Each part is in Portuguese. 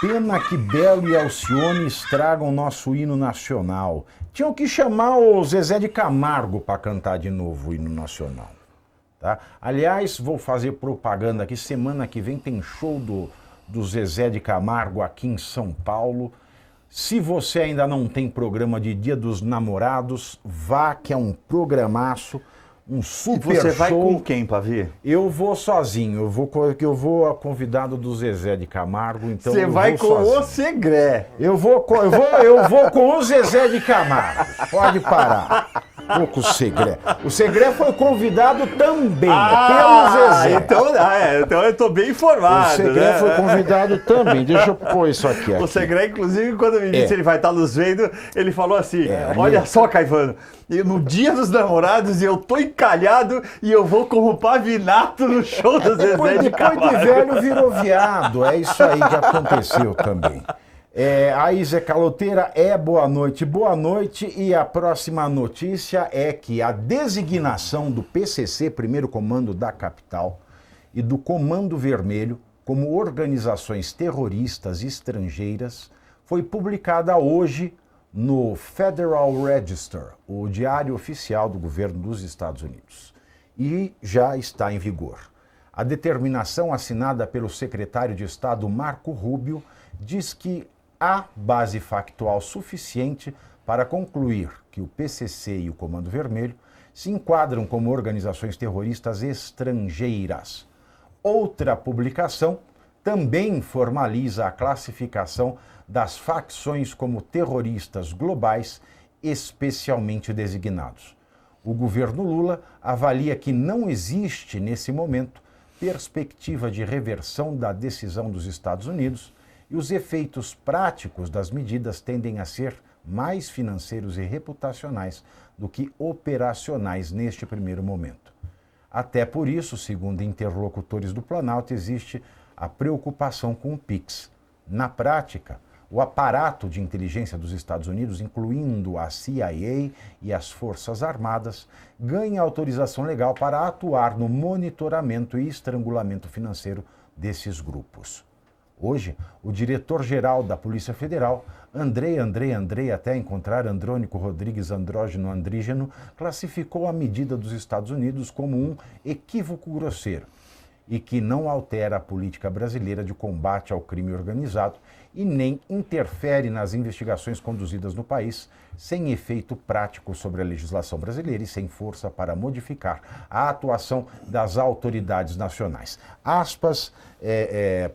Pena que Belo e Alcione estragam nosso hino nacional. Tinham que chamar o Zezé de Camargo para cantar de novo o hino nacional. Tá? Aliás, vou fazer propaganda aqui. Semana que vem tem show do Zezé de Camargo aqui em São Paulo. Se você ainda não tem programa de Dia dos Namorados, vá, que é um programaço, um super show. E você vai com quem para ver? Eu vou sozinho, eu vou convidado do Zezé de Camargo, então você vai com sozinho. O Segré. Eu vou com o Zezé de Camargo, pode parar. Vou com o Segré. O Segré foi convidado também, pelo Zezé. Então eu tô bem informado. O Segré foi convidado também, deixa eu pôr isso aqui. O Segré, inclusive, quando me disse ele vai estar nos vendo, ele falou assim, olha só, Caivano, no Dia dos Namorados eu tô encalhado e eu vou como Pavinato no show do Zezé de Camargo. Depois de velho virou viado, é isso aí que aconteceu também. Aí, Zé Caloteira, boa noite, e a próxima notícia é que a designação do PCC, Primeiro Comando da Capital, e do Comando Vermelho como organizações terroristas estrangeiras foi publicada hoje no Federal Register, o diário oficial do governo dos Estados Unidos, e já está em vigor. A determinação assinada pelo secretário de Estado Marco Rubio diz que há base factual suficiente para concluir que o PCC e o Comando Vermelho se enquadram como organizações terroristas estrangeiras. Outra publicação também formaliza a classificação das facções como terroristas globais especialmente designados. O governo Lula avalia que não existe, nesse momento, perspectiva de reversão da decisão dos Estados Unidos e os efeitos práticos das medidas tendem a ser mais financeiros e reputacionais do que operacionais neste primeiro momento. Até por isso, segundo interlocutores do Planalto, existe a preocupação com o PIX. Na prática, o aparato de inteligência dos Estados Unidos, incluindo a CIA e as Forças Armadas, ganha autorização legal para atuar no monitoramento e estrangulamento financeiro desses grupos. Hoje, o diretor-geral da Polícia Federal, Andrei, até encontrar Andrônico Rodrigues Andrógeno Andrígeno, classificou a medida dos Estados Unidos como um equívoco grosseiro e que não altera a política brasileira de combate ao crime organizado e nem interfere nas investigações conduzidas no país, sem efeito prático sobre a legislação brasileira e sem força para modificar a atuação das autoridades nacionais. Aspas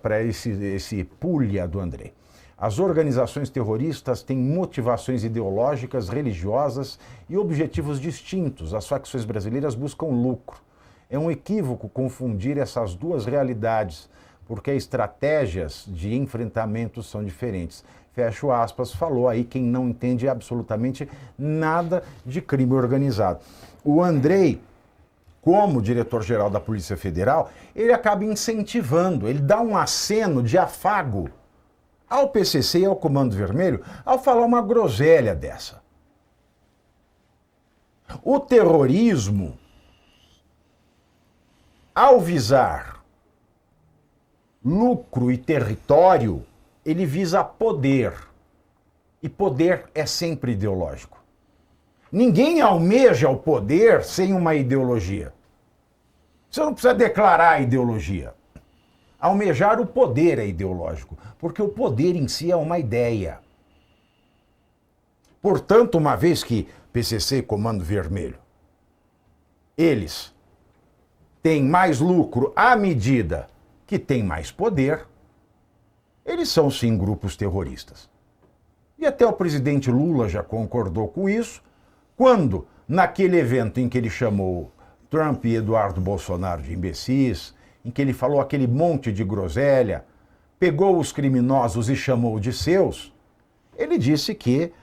para esse pulha do André. As organizações terroristas têm motivações ideológicas, religiosas e objetivos distintos. As facções brasileiras buscam lucro. É um equívoco confundir essas duas realidades, porque estratégias de enfrentamento são diferentes. Fecho aspas, falou aí quem não entende absolutamente nada de crime organizado. O Andrei, como diretor-geral da Polícia Federal, ele acaba incentivando, ele dá um aceno de afago ao PCC e ao Comando Vermelho ao falar uma groselha dessa. O terrorismo, ao visar lucro e território, ele visa poder. E poder é sempre ideológico. Ninguém almeja o poder sem uma ideologia. Você não precisa declarar a ideologia. Almejar o poder é ideológico, porque o poder em si é uma ideia. Portanto, uma vez que PCC e Comando Vermelho, eles têm mais lucro à medida que têm mais poder, eles são sim grupos terroristas. E até o presidente Lula já concordou com isso, quando, naquele evento em que ele chamou Trump e Eduardo Bolsonaro de imbecis, em que ele falou aquele monte de groselha, pegou os criminosos e chamou de seus, ele disse que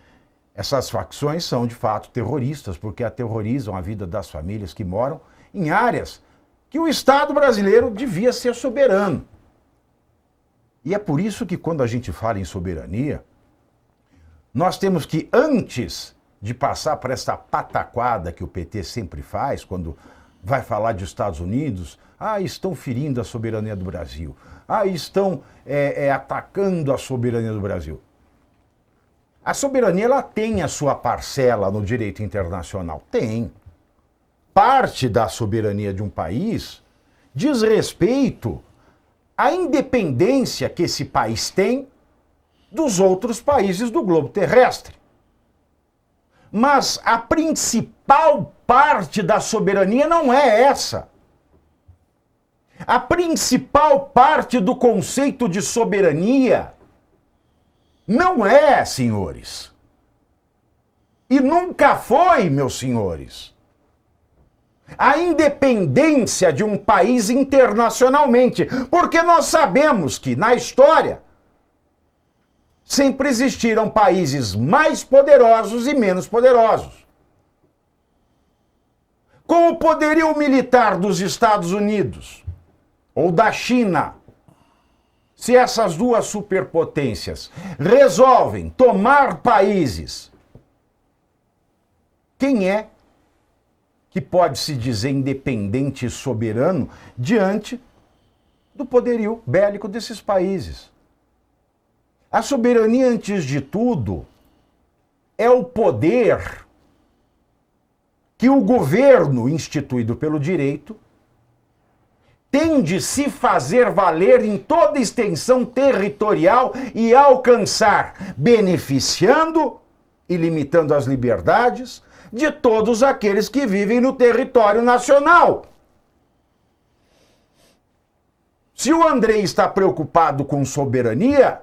essas facções são de fato terroristas, porque aterrorizam a vida das famílias que moram em áreas que o Estado brasileiro devia ser soberano. E é por isso que quando a gente fala em soberania, nós temos que, antes de passar por essa pataquada que o PT sempre faz, quando vai falar de Estados Unidos, estão ferindo a soberania do Brasil, estão atacando a soberania do Brasil. A soberania, ela tem a sua parcela no direito internacional? Tem. Parte da soberania de um país diz respeito à independência que esse país tem dos outros países do globo terrestre. Mas a principal parte da soberania não é essa. A principal parte do conceito de soberania não é, senhores. E nunca foi, meus senhores, a independência de um país internacionalmente. Porque nós sabemos que, na história, sempre existiram países mais poderosos e menos poderosos. Com o poderio militar dos Estados Unidos ou da China, se essas duas superpotências resolvem tomar países, quem é que pode se dizer independente e soberano diante do poderio bélico desses países? A soberania, antes de tudo, é o poder que o governo, instituído pelo direito, tem de se fazer valer em toda extensão territorial e alcançar, beneficiando e limitando as liberdades de todos aqueles que vivem no território nacional. Se o Andrei está preocupado com soberania,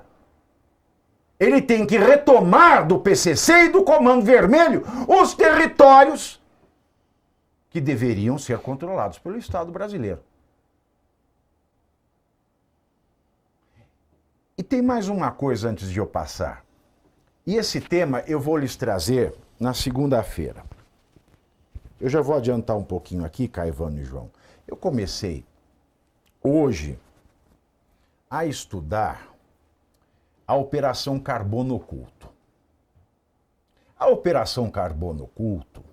ele tem que retomar do PCC e do Comando Vermelho os territórios que deveriam ser controlados pelo Estado brasileiro. E tem mais uma coisa antes de eu passar. E esse tema eu vou lhes trazer na segunda-feira. Eu já vou adiantar um pouquinho aqui, Caivano e João. Eu comecei hoje a estudar a Operação Carbono Oculto. A Operação Carbono Oculto,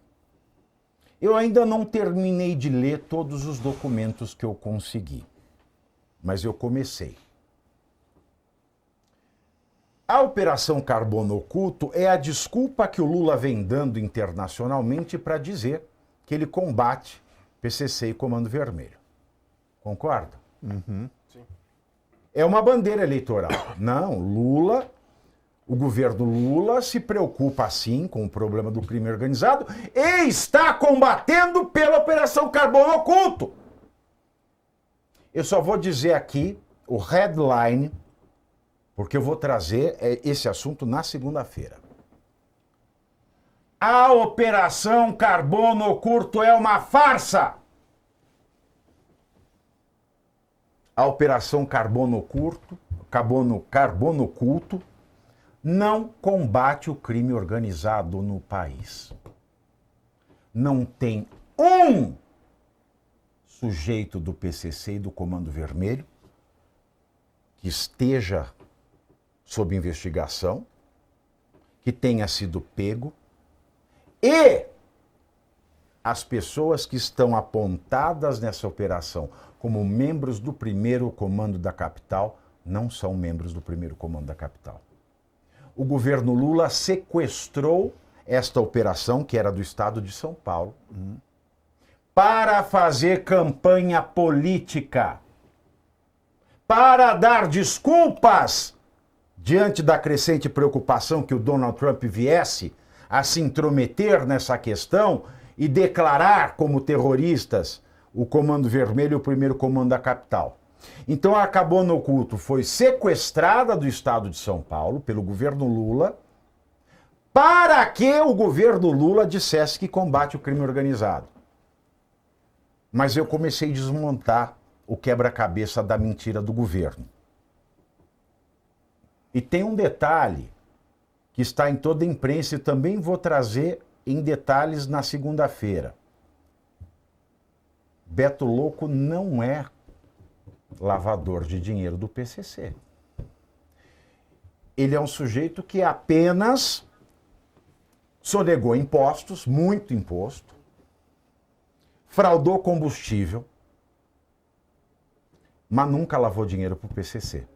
eu ainda não terminei de ler todos os documentos que eu consegui, mas eu comecei. A Operação Carbono Oculto é a desculpa que o Lula vem dando internacionalmente para dizer que ele combate PCC e Comando Vermelho. Concorda? Uhum. Sim. É uma bandeira eleitoral. Não, Lula, o governo Lula se preocupa sim com o problema do crime organizado e está combatendo pela Operação Carbono Oculto. Eu só vou dizer aqui o headline, porque eu vou trazer esse assunto na segunda-feira. A Operação Carbono Oculto é uma farsa. A Operação Carbono Oculto, Carbono Oculto não combate o crime organizado no país. Não tem um sujeito do PCC e do Comando Vermelho que esteja sob investigação, que tenha sido pego, e as pessoas que estão apontadas nessa operação como membros do primeiro comando da capital não são membros do primeiro comando da capital. O governo Lula sequestrou esta operação, que era do estado de São Paulo, para fazer campanha política, para dar desculpas diante da crescente preocupação que o Donald Trump viesse a se intrometer nessa questão e declarar como terroristas o Comando Vermelho e o primeiro comando da capital. Então a Carbono Oculto foi sequestrada do estado de São Paulo pelo governo Lula para que o governo Lula dissesse que combate o crime organizado. Mas eu comecei a desmontar o quebra-cabeça da mentira do governo. E tem um detalhe que está em toda a imprensa e também vou trazer em detalhes na segunda-feira. Beto Louco não é lavador de dinheiro do PCC. Ele é um sujeito que apenas sonegou impostos, muito imposto, fraudou combustível, mas nunca lavou dinheiro para o PCC.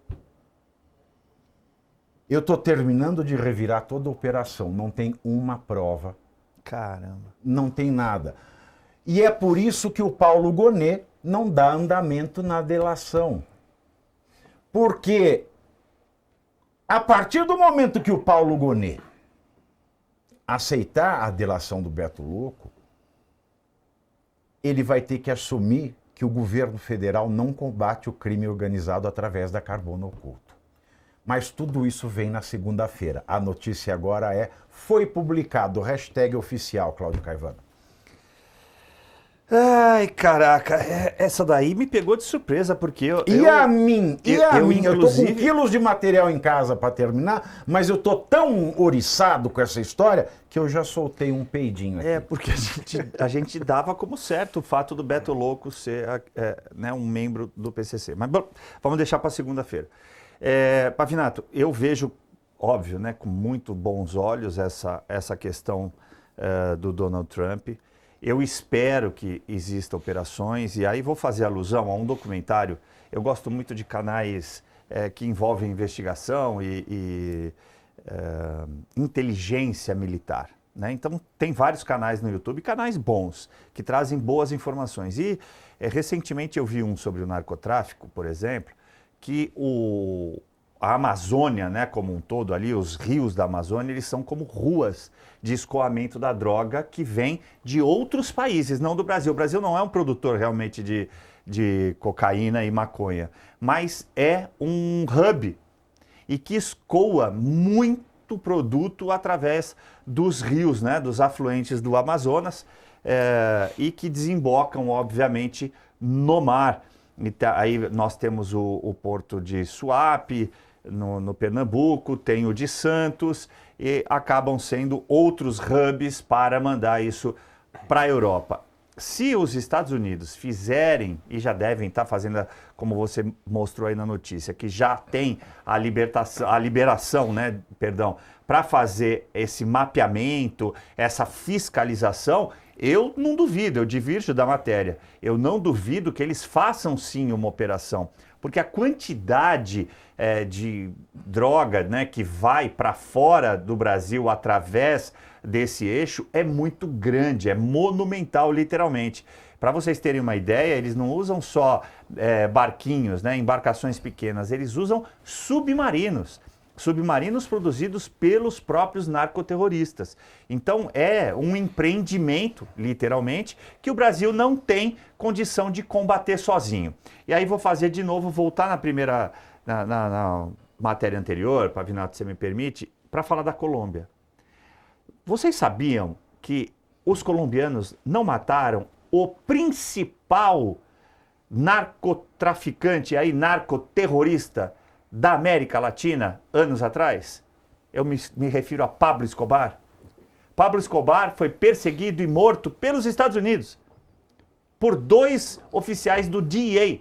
Eu estou terminando de revirar toda a operação, não tem uma prova. Caramba. Não tem nada. E é por isso que o Paulo Gonet não dá andamento na delação. Porque a partir do momento que o Paulo Gonet aceitar a delação do Beto Louco, ele vai ter que assumir que o governo federal não combate o crime organizado através da carbono oculto. Mas tudo isso vem na segunda-feira. A notícia agora foi publicado, #oficial, Cláudio Caivano. Ai, caraca, essa daí me pegou de surpresa, porque eu Eu tô com quilos de material em casa para terminar, mas eu tô tão oriçado com essa história que eu já soltei um peidinho aqui. Porque a gente dava como certo o fato do Beto Louco ser né, um membro do PCC. Mas bom, vamos deixar para segunda-feira. Pavinato, eu vejo, óbvio, né, com muito bons olhos essa questão do Donald Trump. Eu espero que existam operações, e aí vou fazer alusão a um documentário. Eu gosto muito de canais que envolvem investigação e inteligência militar, né? Então, tem vários canais no YouTube, canais bons, que trazem boas informações. E recentemente eu vi um sobre o narcotráfico, por exemplo, que a Amazônia, né, como um todo ali, os rios da Amazônia, eles são como ruas de escoamento da droga que vem de outros países, não do Brasil. O Brasil não é um produtor realmente de cocaína e maconha, mas é um hub e que escoa muito produto através dos rios, né, dos afluentes do Amazonas, e que desembocam, obviamente, no mar. E aí nós temos o porto de Suape, no Pernambuco, tem o de Santos, e acabam sendo outros hubs para mandar isso para a Europa. Se os Estados Unidos fizerem, e já devem estar fazendo, como você mostrou aí na notícia, que já tem a liberação, né, para fazer esse mapeamento, essa fiscalização, eu não duvido, eu divirjo da matéria, eu não duvido que eles façam sim uma operação, porque a quantidade de droga, né, que vai para fora do Brasil através desse eixo é muito grande, é monumental literalmente. Para vocês terem uma ideia, eles não usam só barquinhos, né, embarcações pequenas, eles usam submarinos produzidos pelos próprios narcoterroristas. Então é um empreendimento, literalmente, que o Brasil não tem condição de combater sozinho. E aí vou fazer de novo, voltar na matéria anterior, Pavinato, se você me permite, para falar da Colômbia. Vocês sabiam que os colombianos não mataram o principal narcotraficante, narcoterrorista da América Latina anos atrás? Eu me refiro a Pablo Escobar. Pablo Escobar foi perseguido e morto pelos Estados Unidos por 2 oficiais do DEA.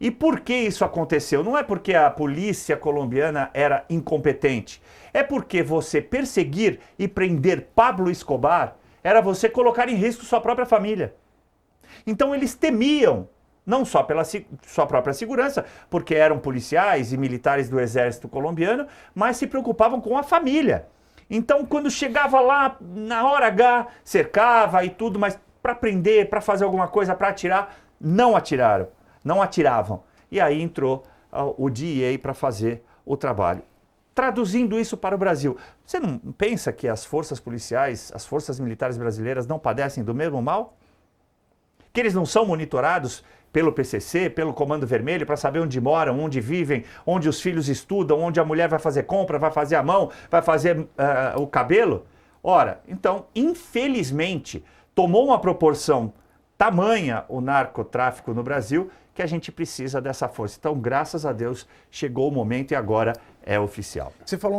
E por que isso aconteceu? Não é porque a polícia colombiana era incompetente. É porque você perseguir e prender Pablo Escobar era você colocar em risco sua própria família. Então eles temiam, não só pela sua própria segurança, porque eram policiais e militares do exército colombiano, mas se preocupavam com a família. Então, quando chegava lá, na hora H, cercava e tudo, mas para prender, para fazer alguma coisa, para atirar, não atiraram, não atiravam. E aí entrou o DEA para fazer o trabalho. Traduzindo isso para o Brasil, você não pensa que as forças policiais, as forças militares brasileiras não padecem do mesmo mal? Que eles não são monitorados pelo PCC, pelo Comando Vermelho, para saber onde moram, onde vivem, onde os filhos estudam, onde a mulher vai fazer compra, vai fazer a mão, vai fazer o cabelo? Ora, então, infelizmente, tomou uma proporção tamanha o narcotráfico no Brasil que a gente precisa dessa força. Então, graças a Deus, chegou o momento e agora é oficial. Você falou